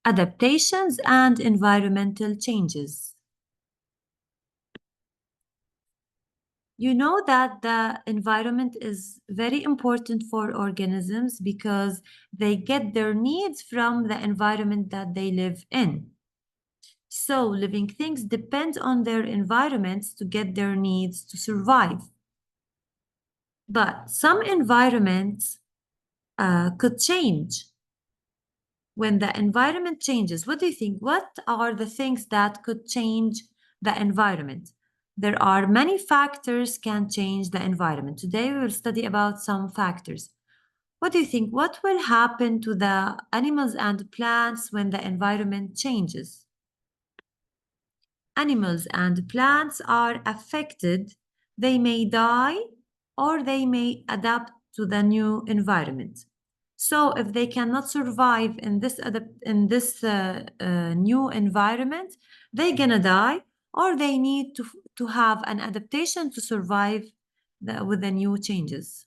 Adaptations and environmental changes. You know that the environment is very important for organisms because they get their needs from the environment that they live in. So living things depend on their environments to get their needs to survive. But some environments could change. When the environment changes, what do you think? What are the things that could change the environment? There are many factors can change the environment. Today we will study about some factors. What do you think? What will happen to the animals and plants when the environment changes? Animals and plants are affected. They may die or they may adapt to the new environment. So if they cannot survive in this new environment, they're gonna die, or they need to have an adaptation to survive with the new changes.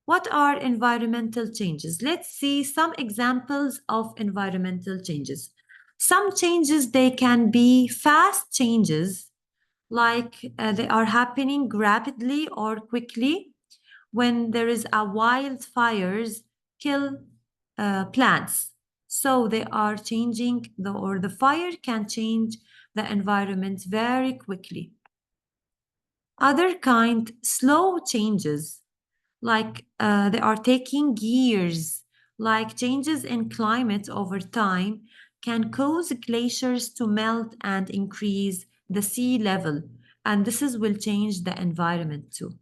What are environmental changes? Let's see some examples of environmental changes. Some changes, they can be fast changes, like they are happening rapidly or quickly. When there is a wildfires kill plants. So they are changing the fire can change the environment very quickly. Other kind, slow changes, like they are taking years, like changes in climate over time can cause glaciers to melt and increase the sea level, and will change the environment too.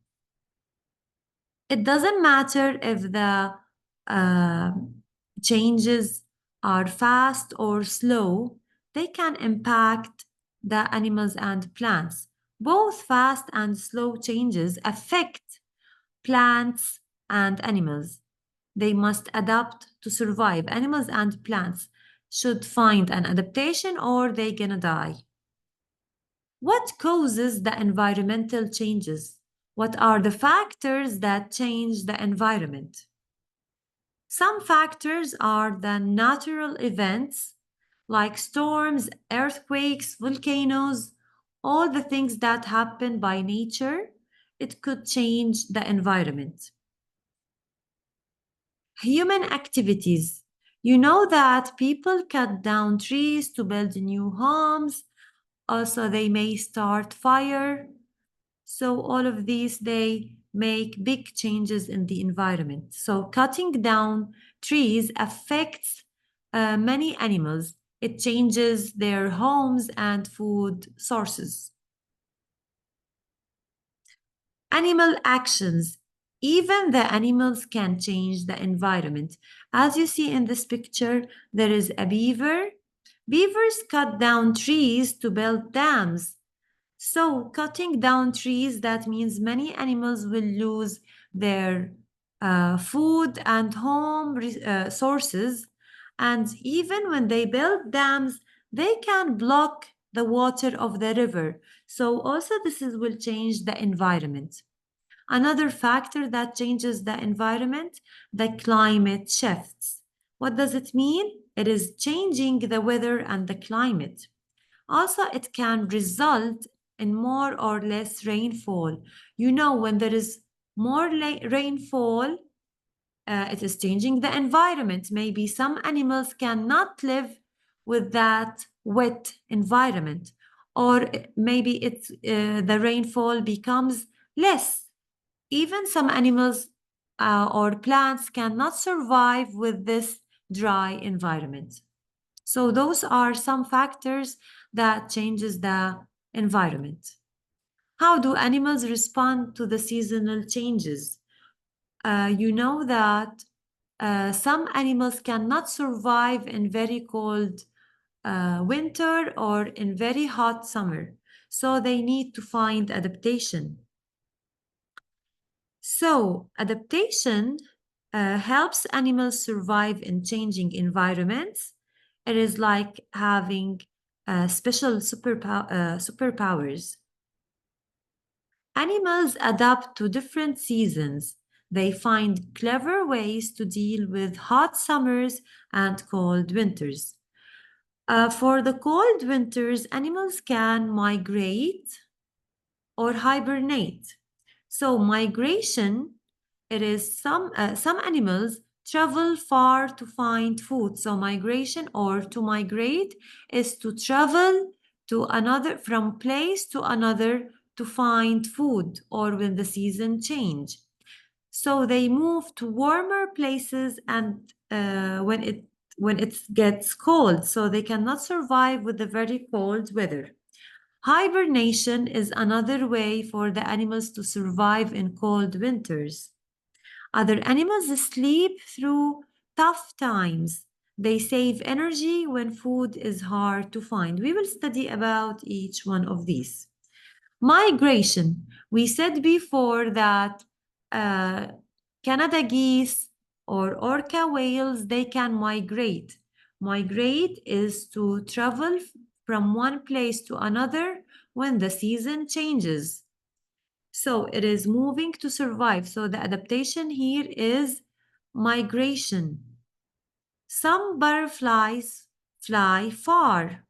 It doesn't matter if the uh, changes are fast or slow, they can impact the animals and plants. Both fast and slow changes affect plants and animals. They must adapt to survive. Animals and plants should find an adaptation or they're gonna die. What causes the environmental changes? What are the factors that change the environment? Some factors are the natural events like storms, earthquakes, volcanoes, all the things that happen by nature. It could change the environment. Human activities. You know that people cut down trees to build new homes. Also, they may start fire. So all of these, they make big changes in the environment. So cutting down trees affects many animals. It changes their homes and food sources. Animal actions. Even the animals can change the environment. As you see in this picture, there is a beaver. Beavers cut down trees to build dams. So cutting down trees, that means many animals will lose their food and home sources. And even when they build dams, they can block the water of the river. So also will change the environment. Another factor that changes the environment, the climate shifts. What does it mean? It is changing the weather and the climate. Also, it can result in more or less rainfall. You know, when there is more rainfall, it is changing the environment. Maybe some animals cannot live with that wet environment, or maybe the rainfall becomes less. Even some animals or plants cannot survive with this dry environment. So those are some factors that changes the environment. How do animals respond to the seasonal changes? You know that some animals cannot survive in very cold winter or in very hot summer, so they need to find adaptation. So adaptation helps animals survive in changing environments. It is like having special superpowers. Animals adapt to different seasons. They find clever ways to deal with hot summers and cold winters. For the cold winters, animals can migrate or hibernate. So migration, it is some animals travel far to find food. So migration or to migrate is to travel to another from place to another to find food or when the season change. So they move to warmer places and when it gets cold, so they cannot survive with the very cold weather. Hibernation is another way for the animals to survive in cold winters. Other animals sleep through tough times. They save energy when food is hard to find. We will study about each one of these. Migration. We said before that uh, Canada geese or orca whales, they can migrate. Migrate is to travel from one place to another when the season changes. So it is moving to survive. So the adaptation here is migration. Some butterflies fly far.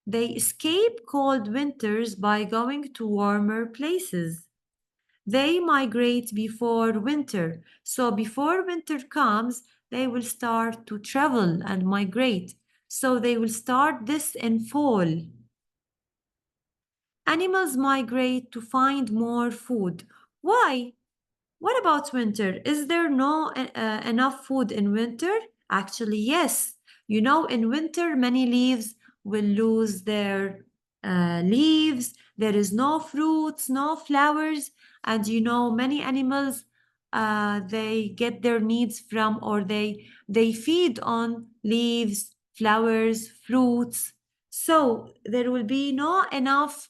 They escape cold winters by going to warmer places. They migrate before winter. So before winter comes, they will start to travel and migrate. So they will start this in fall. Animals migrate to find more food. Why? What about winter? Is there no enough food in winter? Actually, yes. You know, in winter, many leaves will lose their leaves. There is no fruits, no flowers, and you know, many animals they get their needs from or they feed on leaves, flowers, fruits. So there will be no enough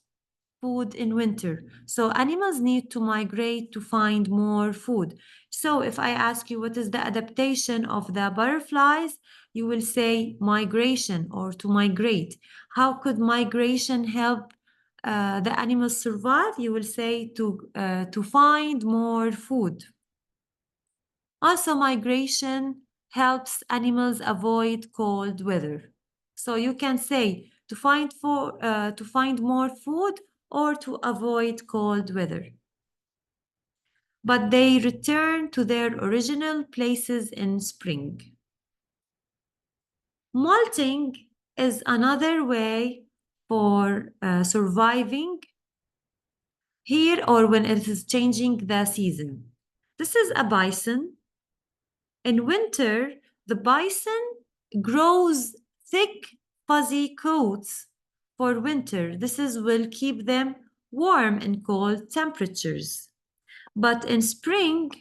food in winter. So animals need to migrate to find more food. So if I ask you what is the adaptation of the butterflies, you will say migration or to migrate. How could migration help the animals survive? You will say to find more food. Also, migration helps animals avoid cold weather. So you can say to find more food or to avoid cold weather. But they return to their original places in spring. Molting is another way for surviving here or when it is changing the season. This is a bison. In winter, the bison grows thick, fuzzy coats for winter. Will keep them warm in cold temperatures. But in spring,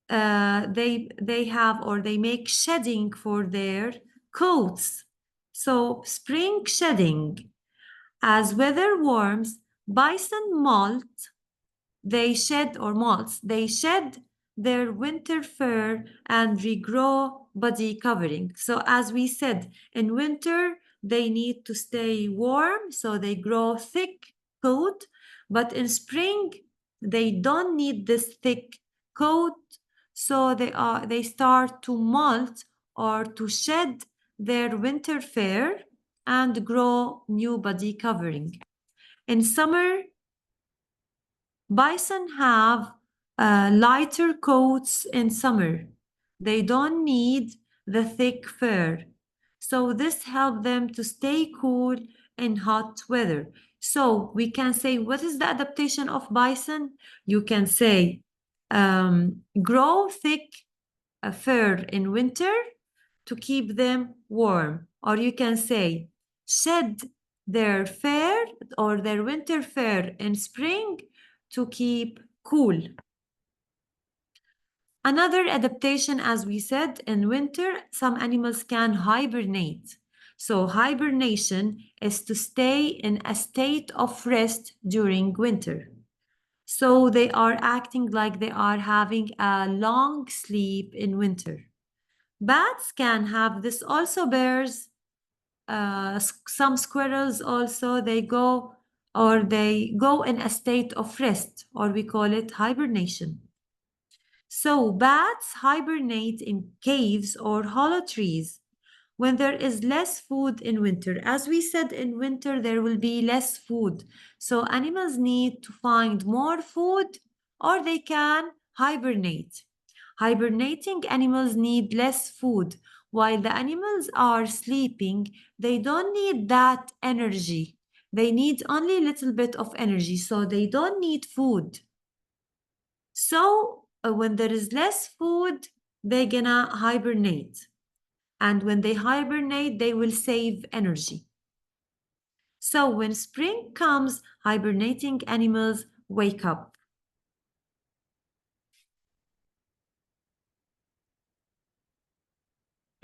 they have or they make shedding for their coats. So spring shedding. As weather warms, bison molt they shed their winter fur and regrow body covering. So as we said, in winter they need to stay warm, so they grow thick coat, but in spring they don't need this thick coat, so they start to molt or to shed their winter fur and grow new body covering. In summer, bison have lighter coats in summer. They don't need the thick fur. So this helps them to stay cool in hot weather. So we can say, what is the adaptation of bison? You can say, grow thick fur in winter to keep them warm. Or you can say, shed their fur or their winter fur in spring to keep cool. Another adaptation, as we said, in winter, some animals can hibernate. So hibernation is to stay in a state of rest during winter. So they are acting like they are having a long sleep in winter. Bats can have this also. Bears, some squirrels also, they go in a state of rest, or we call it hibernation. So bats hibernate in caves or hollow trees. when there is less food in winter. As we said, in winter there will be less food. So animals need to find more food or they can hibernate. Hibernating animals need less food. While the animals are sleeping, they don't need that energy. They need only a little bit of energy, so they don't need food. So when there is less food, they're gonna hibernate. And when they hibernate, they will save energy. So when spring comes, hibernating animals wake up.